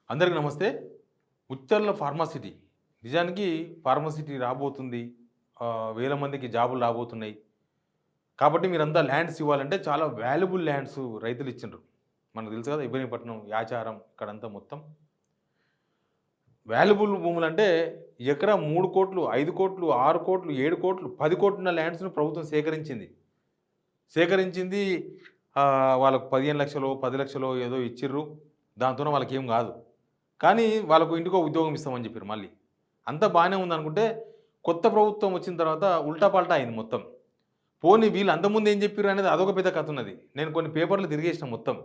అందరికీ నమస్తే. ఉచ్చర్ల ఫార్మాసిటీ నిజానికి ఫార్మాసిటీ రాబోతుంది. వేల మందికి జాబులు రాబోతున్నాయి. కాబట్టి మీరంతా ల్యాండ్స్ ఇవ్వాలంటే చాలా వాల్యుబుల్ ల్యాండ్స్ రైతులు ఇచ్చిండ్రు. మనకు తెలుసు కదా, ఇబ్రహీంపట్నం, యాచారం ఇక్కడంతా మొత్తం వాల్యుబుల్ భూములంటే ఎకరా 3,00,00,000, 5,00,00,000, 6,00,00,000, 7,00,00,000, 10,00,00,000 ల్యాండ్స్‌ను ప్రభుత్వం సేకరించింది. వాళ్ళకు 15,00,000 10,00,000 ఏదో ఇచ్చిర్రు. దాంతోనే వాళ్ళకేం కాదు. కానీ వాళ్ళకు ఇంటికో ఉద్యోగం ఇస్తామని చెప్పారు మళ్ళీ. అంతా బాగానే ఉందనుకుంటే కొత్త ప్రభుత్వం వచ్చిన తర్వాత ఉల్టా పల్టా అయింది మొత్తం. పోనీ వీళ్ళు అంతకుముందు ఏం చెప్పారు అనేది అదొక పెద్ద కథ ఉన్నది. నేను కొన్ని పేపర్లు తిరిగేసిన మొత్తం.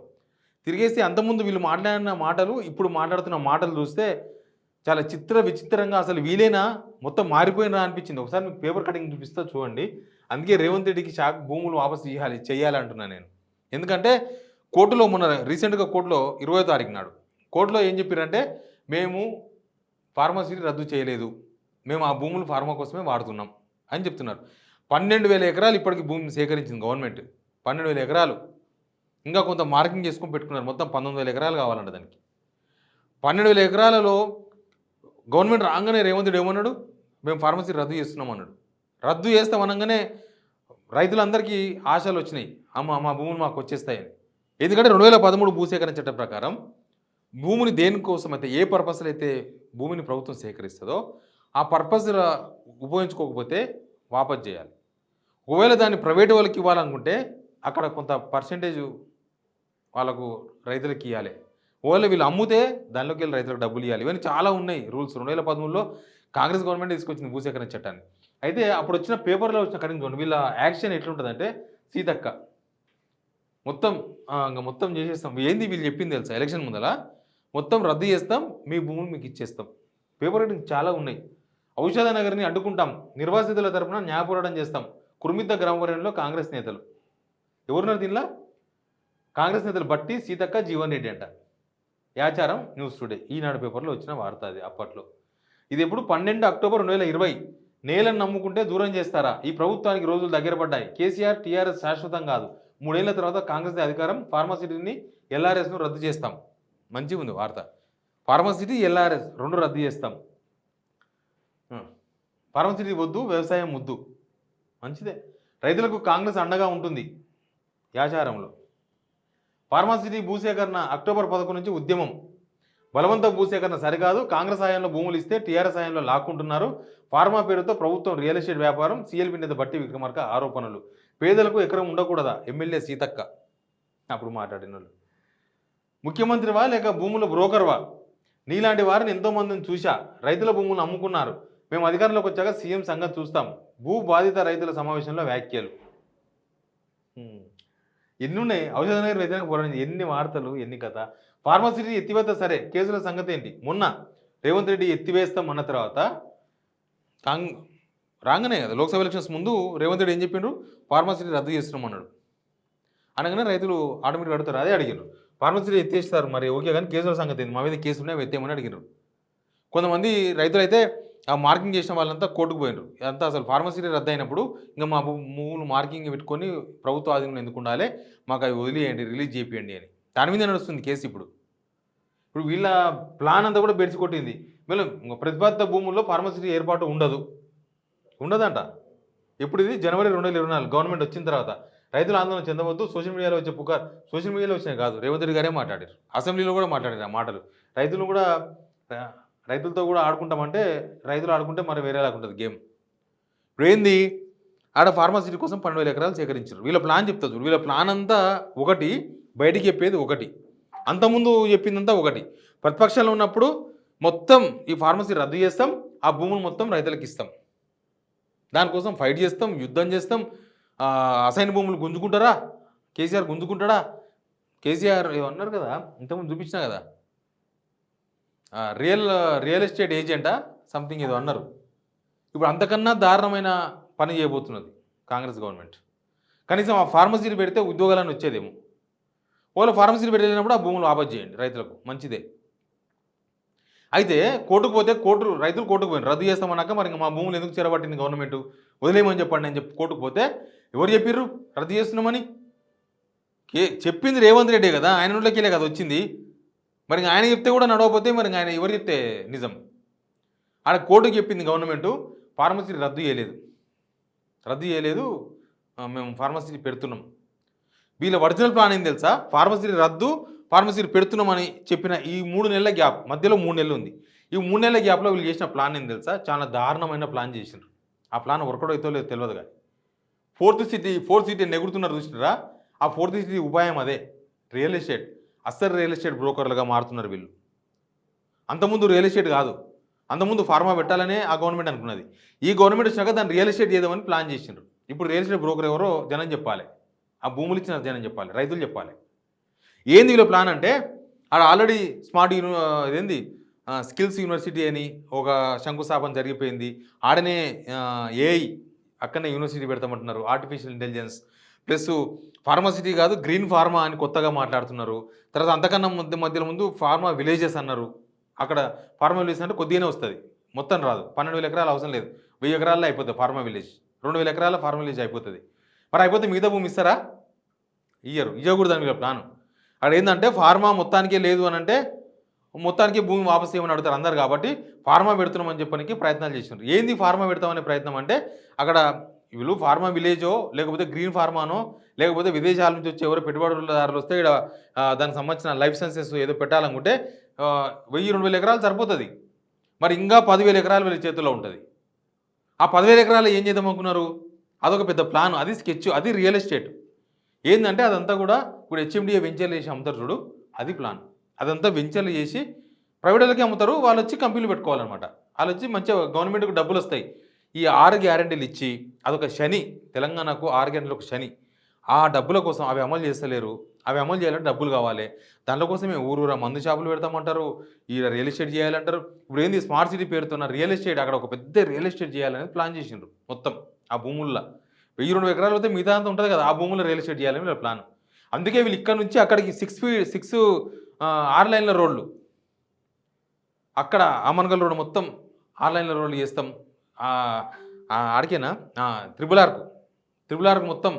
తిరిగేసి అంతకుముందు వీళ్ళు మాట్లాడిన మాటలు, ఇప్పుడు మాట్లాడుతున్న మాటలు చూస్తే చాలా విచిత్రంగా అసలు వీలేనా మొత్తం మారిపోయినా అనిపించింది. ఒకసారి మీకు పేపర్ కటింగ్ చూపిస్తా చూడండి. అందుకే రేవంత్ రెడ్డికి భూములు వాపసు చేయాలంటున్నా నేను. ఎందుకంటే కోర్టులో మొన్న రీసెంట్గా కోర్టులో 20వ తారీఖు నాడు కోర్టులో ఏం చెప్పారంటే, మేము ఫార్మసీని రద్దు చేయలేదు, మేము ఆ భూములు ఫార్మా కోసమే వాడుతున్నాం అని చెప్తున్నారు. 12,000 ఎకరాలు ఇప్పటికి భూమిని సేకరించింది గవర్నమెంట్. 12,000 ఎకరాలు ఇంకా కొంత మార్కింగ్ చేసుకొని పెట్టుకున్నారు. మొత్తం 19,000 ఎకరాలు కావాలంట దానికి. 12,000 ఎకరాలలో గవర్నమెంట్ రాగానే రేవంత్ రెడ్డి ఏమన్నాడు, మేము ఫార్మసీ రద్దు చేస్తున్నాం అన్నాడు. రద్దు చేస్తాం అనగానే రైతులందరికీ ఆశలు వచ్చినాయి, మా భూములు మాకు వచ్చేస్తాయని. ఎందుకంటే 2013 భూసేకరణ చట్టం ప్రకారం భూమిని దేనికోసం అయితే, ఏ పర్పస్లో అయితే భూమిని ప్రభుత్వం సేకరిస్తుందో ఆ పర్పస్ ఉపయోగించుకోకపోతే వాపస్ చేయాలి. ఒకవేళ దాన్ని ప్రైవేటు వాళ్ళకి ఇవ్వాలనుకుంటే అక్కడ కొంత పర్సెంటేజ్ వాళ్ళకు రైతులకు ఇవ్వాలి. ఒకవేళ వీళ్ళు అమ్ముతే దానిలోకి వెళ్ళి రైతులకు డబ్బులు ఇవ్వాలి. ఇవన్నీ చాలా ఉన్నాయి రూల్స్. 2013లో కాంగ్రెస్ గవర్నమెంట్ తీసుకొచ్చింది భూసేకరణ చట్టాన్ని. అయితే అప్పుడు వచ్చిన పేపర్లో వచ్చిన కటింగ్ చూడండి. వీళ్ళ యాక్షన్ ఎట్లుంటుందంటే, సీతక్క మొత్తం చేసేస్తాం. ఏంది వీళ్ళు చెప్పింది తెలుసా? ఎలక్షన్ ముందల మొత్తం రద్దు చేస్తాం, మీ భూములు మీకు ఇచ్చేస్తాం. పేపర్ రైటింగ్ చాలా ఉన్నాయి. ఔషధ నగర్ని అడ్డుకుంటాం, నిర్వాసితుల తరపున న్యాయ పోరాటం చేస్తాం. కుర్మిద్ద గ్రామవరంలో కాంగ్రెస్ నేతలు ఎవరున్నారు దీనిలో? కాంగ్రెస్ నేతలు బట్టి, సీతక్క, జీవన్ రెడ్డి అంట. యాచారం న్యూస్ టుడే ఈనాడు పేపర్లో వచ్చిన వార్త అది అప్పట్లో. ఇది ఎప్పుడు 12 అక్టోబర్ 2020. నేలను నమ్ముకుంటే దూరం చేస్తారా? ఈ ప్రభుత్వానికి రోజులు దగ్గర పడ్డాయి. కేసీఆర్, టీఆర్ఎస్ శాశ్వతం కాదు. 3 ఏళ్ల తర్వాత కాంగ్రెస్ అధికారం, ఫార్మాసిటీని, ఎల్ఆర్ఎస్ను రద్దు చేస్తాం. మంచిగా ఉంది వార్త. ఫార్మాసిటీ, ఎల్ఆర్ఎస్ 2 రద్దు చేస్తాం. ఫార్మాసిటీ వద్దు, వ్యవసాయం ముద్దు. మంచిదే. రైతులకు కాంగ్రెస్ అండగా ఉంటుంది. యాచారంలో ఫార్మాసిటీ భూసేకరణ అక్టోబర్ 11 నుంచి ఉద్యమం. బలవంత భూసేకరణ సరికాదు, కాంగ్రెస్ హయాంలో భూములు ఇస్తే టీఆర్ఎస్ హయాంలో లాక్కుంటున్నారు. ఫార్మా పేరుతో ప్రభుత్వం రియల్ ఎస్టేట్ వ్యాపారం. సీఎల్పీ నేత బట్టి విక్రమార్క ఆరోపణలు. పేదలకు ఎకరం ఉండకూడదా? ఎమ్మెల్యే సీతక్క అప్పుడు మాట్లాడిన వాళ్ళు. ముఖ్యమంత్రివా లేక భూముల బ్రోకర్వా? నీలాంటి వారిని ఎంతోమందిని చూశా. రైతుల భూములను అమ్ముకున్నారు. మేము అధికారంలోకి వచ్చాక సీఎం సంగతి చూస్తాం. భూ బాధిత రైతుల సమావేశంలో వ్యాఖ్యలు. ఎన్ని ఉన్నాయి? ఔషధ నగర్ వ్యతిరేక పోరాటం, ఎన్ని వార్తలు, ఎన్ని కథ. ఫార్మసిటీ ఎత్తివేత సరే, కేసుల సంగతి ఏంటి? మొన్న రేవంత్ రెడ్డి ఎత్తివేస్తాం అన్న తర్వాత రాగానే కదా లోక్సభ ఎలక్షన్స్ ముందు రేవంత్ రెడ్డి ఏం చెప్పిండ్రు? ఫార్మసిటీ రద్దు చేస్తున్నాం అన్నాడు. అనగానే రైతులు ఆటోమేటిక్గా అడుగుతారు, అదే అడిగారు. ఫార్మసిటీ ఎత్తేస్తారు మరి ఓకే, కానీ కేసుల సంగతి ఏంటి? మా మీద కేసు ఉన్నాయి, ఎత్తేమని అడిగారు. కొంతమంది రైతులు అయితే ఆ మార్కింగ్ చేసిన వాళ్ళంతా కోర్టుకు పోయినారు. అంతా అసలు ఫార్మసిటీ రద్దు అయినప్పుడు ఇంకా మా భూములు మార్కింగ్ పెట్టుకొని ప్రభుత్వ ఆధీనంలో ఎందుకు ఉండాలి, మాకు అవి వదిలేయండి, రిలీజ్ చేయండి అని. దాని మీద నడుస్తుంది కేసు. ఇప్పుడు వీళ్ళ ప్లాన్ అంతా కూడా బెడిచి కొట్టింది. వీళ్ళు ప్రతిపాదిత భూముల్లో ఫార్మసిటీ ఏర్పాటు ఉండదంట. ఎప్పుడు ఇది? జనవరి 2024 గవర్నమెంట్ వచ్చిన తర్వాత. రైతులు ఆందోళన చెందవద్దు, సోషల్ మీడియాలో వచ్చే పుకార్. సోషల్ మీడియాలో వచ్చినాయి కాదు, రేవంత్ రెడ్డి గారే మాట్లాడారు. అసెంబ్లీలో కూడా మాట్లాడారు ఆ మాటలు. రైతులతో కూడా ఆడుకుంటామంటే రైతులు ఆడుకుంటే మరి వేరేలాగా ఉంటుంది గేమ్. ఇప్పుడు ఏంది? ఆడ ఫార్మసిటీ కోసం 12,000 ఎకరాలు సేకరించారు. వీళ్ళ ప్లాన్ చెప్తారు. వీళ్ళ ప్లాన్ అంతా ఒకటి, బయటికి చెప్పేది ఒకటి, అంతకుముందు చెప్పిందంతా ఒకటి. ప్రతిపక్షంలో ఉన్నప్పుడు మొత్తం ఈ ఫార్మసీ రద్దు చేస్తాం, ఆ భూములు మొత్తం రైతులకు ఇస్తాం, దానికోసం ఫైట్ చేస్తాం, యుద్ధం చేస్తాం. అసైన్ భూములు గుంజుకుంటారా? కేసీఆర్ గుంజుకుంటాడా? కేసీఆర్ అన్నారు కదా, ఇంతకుముందు చూపించినా కదా, రియల్ ఎస్టేట్ ఏజెంటా సంథింగ్ ఏదో అన్నారు. ఇప్పుడు అంతకన్నా దారుణమైన పని చేయబోతున్నది కాంగ్రెస్ గవర్నమెంట్. కనీసం ఆ ఫార్మసీలు పెడితే ఉద్యోగాలను వచ్చేదేమో. ఒకవేళ ఫార్మసీలు పెట్టలేనప్పుడు ఆ భూములు వాపస్ చేయండి, రైతులకు మంచిదే. అయితే కోర్టుకు పోతే రైతులు కోర్టుకు పోయిన రద్దు చేస్తామన్నాక మరి ఇంకా మా భూములు ఎందుకు చేరబట్టింది గవర్నమెంట్, వదిలేయమని చెప్పండి అని చెప్పి కోర్టుకు పోతే ఎవరు చెప్పిర్రు రద్దు చేస్తున్నామని? చెప్పింది రేవంత్ రెడ్డి కదా, ఆయన నోట్లోకి వెళ్ళే కదా వచ్చింది. మరి ఇంక ఆయన చెప్తే కూడా నడవకపోతే మరి ఇంక ఆయన ఎవరు చెప్తే నిజం? ఆడ కోర్టుకి చెప్పింది గవర్నమెంటు ఫార్మసీ రద్దు చేయలేదు. రద్దు చేయలేదు. మేము ఫార్మసీ పెడుతున్నాం. వీళ్ళ ఒరిజినల్ ప్లాన్ ఏం తెలుసా? ఫార్మసీ రద్దు, ఫార్మసీ పెడుతున్నామని చెప్పిన ఈ 3 నెలల గ్యాప్, మధ్యలో 3 నెలలు ఉంది. ఈ 3 నెలల గ్యాప్‌లో వీళ్ళు చేసిన ప్లాన్ ఏం తెలుసా? చాలా దారుణమైన ప్లాన్ చేసిండ్రు. ఆ ప్లాన్ వర్కౌట్ అవుతుందో లేదో తెలవదు గానీ. ఫోర్త్ సిటీ ఎగురుతున్నారు చూసినారా? ఆ ఫోర్త్ సిటీ ఉపాయం అదే. Real estate. అస్సలు రియల్ ఎస్టేట్ బ్రోకర్లుగా మారుతున్నారు వీళ్ళు. అంతకుముందు రియల్ ఎస్టేట్ కాదు. అంతకుముందు ఫార్మా పెట్టాలనే ఆ గవర్నమెంట్ అనుకున్నది. ఈ గవర్నమెంట్ వచ్చినాక దాన్ని రియల్ ఎస్టేట్ చేద్దామని ప్లాన్ చేసిండ్రు. ఇప్పుడు రియల్ ఎస్టేట్ బ్రోకర్ ఎవరో జనం చెప్పాలి. ఆ భూములు ఇచ్చిన జనం చెప్పాలి. రైతులు చెప్పాలి. ఏంది వీళ్ళ ప్లాన్ అంటే, ఆడ ఆల్రెడీ స్మార్ట్ ఇదేంది స్కిల్స్ యూనివర్సిటీ అని ఒక శంకుస్థాపన జరిగిపోయింది. ఆడనే ఏఐ అక్కడనే యూనివర్సిటీ పెడతామంటున్నారు. ఆర్టిఫిషియల్ ఇంటెలిజెన్స్ ప్లస్ ఫార్మసిటీ కాదు గ్రీన్ ఫార్మా అని కొత్తగా మాట్లాడుతున్నారు. తర్వాత అంతకన్నా మధ్యలో ముందు ఫార్మా విలేజెస్ అన్నారు. అక్కడ ఫార్మా విలేజ్ అంటే కొద్దిగానే వస్తుంది, మొత్తం రాదు. 12,000 ఎకరాలు అవసరం లేదు, 1000 ఎకరాల్లో అయిపోతుంది ఫార్మా విలేజ్. 2,000 ఎకరాల ఫార్మా విలేజ్ అయిపోతుంది. మరి అయిపోతే మిగతా భూమి ఇస్తారా? ఇయ్యకూడదు దాని మీద ప్లాన్. అక్కడ ఏంటంటే ఫార్మా మొత్తానికే లేదు అని అంటే మొత్తానికి భూమి వాపసు ఏమని అడుగుతారు అందరు. కాబట్టి ఫార్మా పెడుతున్నామని చెప్పడానికి ప్రయత్నాలు చేసినారు. ఏంది ఫార్మా పెడతామనే ప్రయత్నం అంటే, అక్కడ వీళ్ళు ఫార్మా విలేజో లేకపోతే గ్రీన్ ఫార్మానో లేకపోతే విదేశాల నుంచి వచ్చి ఎవరో పెట్టుబడిదారులు వస్తే ఇక్కడ దానికి సంబంధించిన లైఫ్ సైన్సెస్ ఏదో పెట్టాలనుకుంటే 1000-2000 ఎకరాలు సరిపోతుంది. మరి ఇంకా 10,000 ఎకరాలు వీళ్ళ చేతుల్లో ఉంటుంది. ఆ 10,000 ఎకరాలు ఏం చేద్దాం అనుకున్నారు? అదొక పెద్ద ప్లాన్, అది స్కెచ్, అది రియల్ ఎస్టేట్. ఏంటంటే అదంతా కూడా ఇప్పుడు హెచ్ఎండిఏ వెంచర్లు చేసి అమ్ముతారు చూడు, అది ప్లాన్. అదంతా వెంచర్లు చేసి ప్రైవేట్లకి అమ్ముతారు. వాళ్ళు వచ్చి కంపెనీలు పెట్టుకోవాలన్నమాట. వాళ్ళు వచ్చి మంచిగా గవర్నమెంట్కి డబ్బులు వస్తాయి. ఈ 6 గ్యారెంటీలు ఇచ్చి అదొక శని, తెలంగాణకు 6 గ్యారెంటీలు ఒక శని. ఆ డబ్బుల కోసం అవి అమలు చేస్తలేరు. అవి అమలు చేయాలంటే డబ్బులు కావాలి. దాంట్లో కోసమే ఊరూరా మందు షాపులు పెడతామంటారు, ఈ రియల్ ఎస్టేట్ చేయాలంటారు. ఇప్పుడు ఏంది స్మార్ట్ సిటీ పేరుతున్న రియల్ ఎస్టేట్, అక్కడ ఒక పెద్ద రియల్ ఎస్టేట్ చేయాలని ప్లాన్ చేసిండ్రు. మొత్తం ఆ భూముల్లో 1000-2000 ఎకరాలు అయితే మిగతా అంతా ఉంటుంది కదా, ఆ భూముల్లో రియల్ ఎస్టేట్ చేయాలని వీళ్ళ ప్లాన్. అందుకే వీళ్ళు ఇక్కడ నుంచి అక్కడికి 6 లైన్ల రోడ్లు, అక్కడ ఆమన్గల్ రోడ్ మొత్తం 6 లైన్ల రోడ్లు చేస్తాం. ఆడికేనా త్రిబుల్ ఆర్కు మొత్తం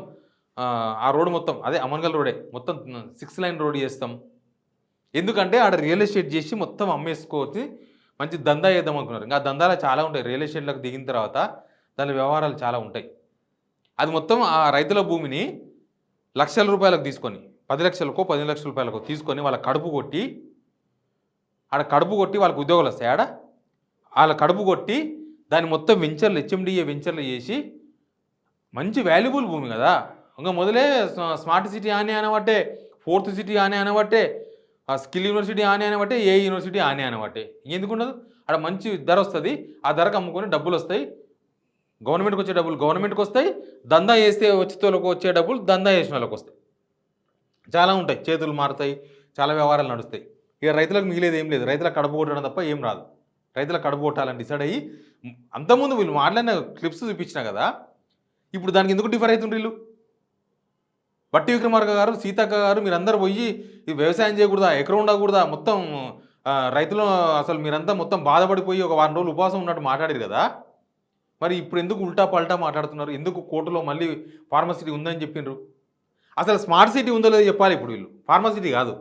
ఆ రోడ్ మొత్తం అదే అమన్గల్ రోడే మొత్తం 6 లైన్ రోడ్ చేస్తాం. ఎందుకంటే ఆడ రియల్ ఎస్టేట్ చేసి మొత్తం అమ్మేసుకోవచ్చు, మంచి దందా చేద్దాం అనుకున్నారు. ఇంకా దందాలు చాలా ఉంటాయి. రియల్ ఎస్టేట్లకు దిగిన తర్వాత దాని వ్యవహారాలు చాలా ఉంటాయి. అది మొత్తం ఆ రైతుల భూమిని లక్షల రూపాయలకు తీసుకొని 10 లక్షలకో 15 లక్షల రూపాయలకో తీసుకొని వాళ్ళ కడుపు కొట్టి వాళ్ళకి ఉద్యోగాలు వస్తాయి. వాళ్ళ కడుపు కొట్టి దాన్ని మొత్తం వెంచర్లు, హెచ్ఎండిఏ వెంచర్లు చేసి మంచి వాల్యుబుల్ భూమి కదా. ఇంకా మొదలే స్మార్ట్ సిటీ ఆనే అనబట్టే, ఫోర్త్ సిటీ ఆనే అనబట్టే, స్కిల్ యూనివర్సిటీ ఆనే అనబట్టే, ఏ యూనివర్సిటీ ఆనే అనబట్టే. ఎందుకుండదు? అక్కడ మంచి ధర వస్తుంది. ఆ ధరకు అమ్ముకొని డబ్బులు వస్తాయి. గవర్నమెంట్కి వచ్చే డబ్బులు గవర్నమెంట్కి వస్తాయి. దందా చేస్తే వచ్చేతోళ్ళకు వచ్చే డబ్బులు దందా చేసిన వాళ్ళకి వస్తాయి. చాలా ఉంటాయి, చేతులు మారుతాయి, చాలా వ్యవహారాలు నడుస్తాయి. ఇక రైతులకు మిగిలేదు ఏం లేదు, రైతులకు కడుపు కొట్టడం తప్ప ఏం రాదు. రైతులకు కడుపు కొట్టాలని డిసైడ్ అయ్యి అంతకుముందు వీళ్ళు మాట్లాడిన క్లిప్స్ చూపించిన కదా, ఇప్పుడు దానికి ఎందుకు డిఫర్ అవుతుండ్రు వీళ్ళు? బట్టి విక్రమార్క గారు, సీతక్క గారు, మీరందరూ పోయి ఈ వ్యవసాయం చేయకూడదా, ఎకరం ఉండకూడదా, మొత్తం రైతులు అసలు మీరంతా మొత్తం బాధపడిపోయి ఒక 1 రోజులు ఉపవాసం ఉన్నట్టు మాట్లాడారు కదా. మరి ఇప్పుడు ఎందుకు ఉల్టా పల్టా మాట్లాడుతున్నారు? ఎందుకు కోర్టులో మళ్ళీ ఫార్మసిటీ ఉందని చెప్పిండ్రు? అసలు స్మార్ట్ సిటీ ఉందో లేదో చెప్పాలి ఇప్పుడు వీళ్ళు. ఫార్మసిటీ కాదు.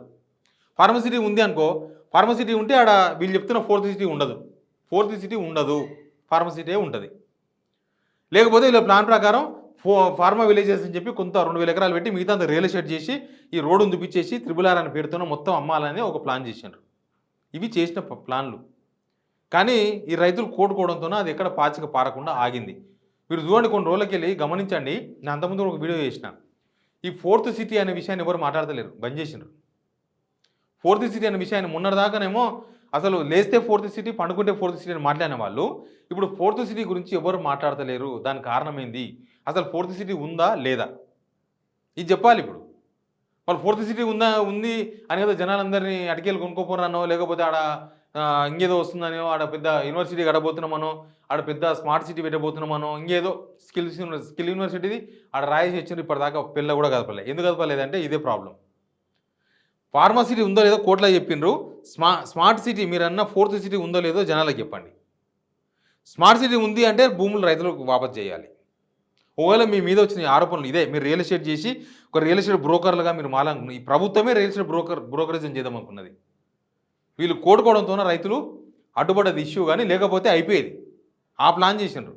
ఫార్మసిటీ ఉంది అనుకో, ఫార్మసిటీ ఉంటే ఆడ వీళ్ళు చెప్తున్న ఫోర్త్ సిటీ ఉండదు, ఫార్మసిటీ ఉంటుంది. లేకపోతే వీళ్ళ ప్లాన్ ప్రకారం ఫార్మా విలేజెస్ అని చెప్పి కొంత 2,000 ఎకరాలు పెట్టి మిగతా అంత రియల్ ఎస్టేట్ చేసి ఈ రోడ్డును చూపించేసి త్రిబుల్ ఆర్ అని పేరుతోనే మొత్తం అమ్మాలని ఒక ప్లాన్ చేసిండ్రు. ఇవి చేసిన ప్లాన్లు. కానీ ఈ రైతులు కోటుకోవడంతోనే అది ఎక్కడ పాచిక పారకుండా ఆగింది. మీరు చూడండి, కొన్ని రోజులకి వెళ్ళి గమనించండి. నేను అంతకుముందు ఒక వీడియో చేసిన, ఈ ఫోర్త్ సిటీ అనే విషయాన్ని ఎవరు మాట్లాడతలేరు, బంద్ చేసిండ్రు. ఫోర్త్ సిటీ అనే విషయాన్ని మొన్నటిదాకానేమో అసలు లేస్తే ఫోర్త్ సిటీ, పండుకుంటే ఫోర్త్ సిటీ అని మాట్లాడిన వాళ్ళు ఇప్పుడు ఫోర్త్ సిటీ గురించి ఎవరు మాట్లాడతలేరు. దానికి కారణం ఏంది? అసలు ఫోర్త్ సిటీ ఉందా లేదా ఇది చెప్పాలి. ఇప్పుడు వాళ్ళు ఫోర్త్ సిటీ ఉంది అని కదా జనాలందరినీ అటుకెళ్ళి కొనుక్కోపోరానో, లేకపోతే ఆడ ఇంకేదో వస్తుందనో, ఆడ పెద్ద యూనివర్సిటీ కట్టబోతున్నామనో, ఆడ పెద్ద స్మార్ట్ సిటీ పెట్టబోతున్నామనో, ఇంకేదో స్కిల్ యూనివర్సిటీది ఆడ రాయేసి వచ్చింది. ఇప్పటిదాకా పిల్ల కూడా కదపలేదు. ఎందుకు కదపలేదంటే ఇదే ప్రాబ్లం. ఫార్మసిటీ ఉందో లేదో కోర్టులో చెప్పిండ్రు. స్మార్ట్ సిటీ మీరన్న ఫోర్త్ సిటీ ఉందో లేదో జనాలకు చెప్పండి. స్మార్ట్ సిటీ ఉంది అంటే భూములు రైతులకు వాపసు చేయాలి. ఒకవేళ మీ మీద వచ్చిన ఆరోపణలు ఇదే, మీరు రియల్ ఎస్టేట్ చేసి ఒక రియల్ ఎస్టేట్ బ్రోకర్లుగా మీరు మాలానుకున్న, ఈ ప్రభుత్వమే రియల్ ఎస్టేట్ బ్రోకరేజ్ చేద్దాం అనుకున్నది. వీళ్ళు కోడుకోవడంతోనే రైతులు అడ్డుపడ్డది ఇష్యూ, కానీ లేకపోతే అయిపోయేది. ఆ ప్లాన్ చేసిండ్రు.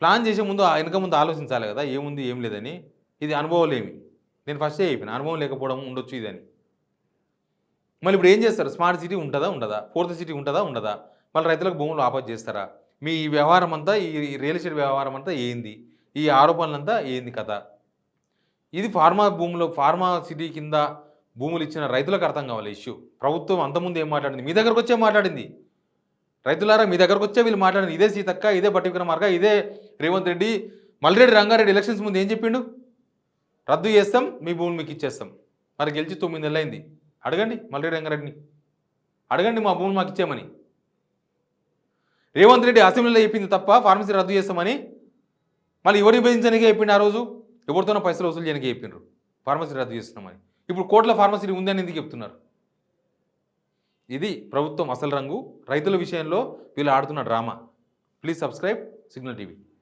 ప్లాన్ చేసే ముందు వెనక ముందు ఆలోచించాలి కదా, ఏముంది ఏం లేదని. ఇది అనుభవాలేమి, నేను ఫస్టే చెప్పిన అనుభవం లేకపోవడం ఉండొచ్చు ఇదని. మళ్ళీ ఇప్పుడు ఏం చేస్తారు? స్మార్ట్ సిటీ ఉంటుందా ఉండదా? ఫోర్త్ సిటీ ఉంటుందా ఉండదా? మళ్ళీ రైతులకు భూములు ఆపద చేస్తారా? మీ ఈ వ్యవహారం అంతా, ఈ రియల్ ఎస్టేట్ వ్యవహారం అంతా ఏంది? ఈ ఆరోపణలంతా ఏంది కథ? ఇది ఫార్మా సిటీ కింద భూములు ఇచ్చిన రైతులకు అర్థం కావాలి ఇష్యూ. ప్రభుత్వం అంతకుముందు ఏం మాట్లాడింది? మీ దగ్గరకు వచ్చే మాట్లాడింది. రైతులారా మీ దగ్గరకు వచ్చే వీళ్ళు మాట్లాడింది. ఇదే సీతక్క, ఇదే బట్టి విక్రమార్క, ఇదే రేవంత్ రెడ్డి, మల్లిరెడ్డి రంగారెడ్డి ఎలక్షన్స్ ముందు ఏం చెప్పిండు? రద్దు చేస్తాం, మీ భూములు మీకు ఇచ్చేస్తాం. మరి గెలిచి 9 నెలలు అయింది. అడగండి మల్లిరెడ్డి రంగారెడ్డిని, అడగండి మా భూములు మాకు ఇచ్చామని. రేవంత్ రెడ్డి అసెంబ్లీలో చెప్పింది తప్ప ఫార్మసీ రద్దు చేస్తామని. మళ్ళీ ఎవరు విభజించడానికి చెప్పిండు? ఆ రోజు ఎవరితోనో పైసలు వసూలు చేయడానికి చెప్పిండ్రు ఫార్మసీ రద్దు చేస్తున్నామని. ఇప్పుడు కోట్ల ఫార్మసీ ఉందని ఎందుకు చెప్తున్నారు? ఇది ప్రభుత్వం అసలు రంగు. రైతుల విషయంలో వీళ్ళు ఆడుతున్న drama. Please subscribe signal TV.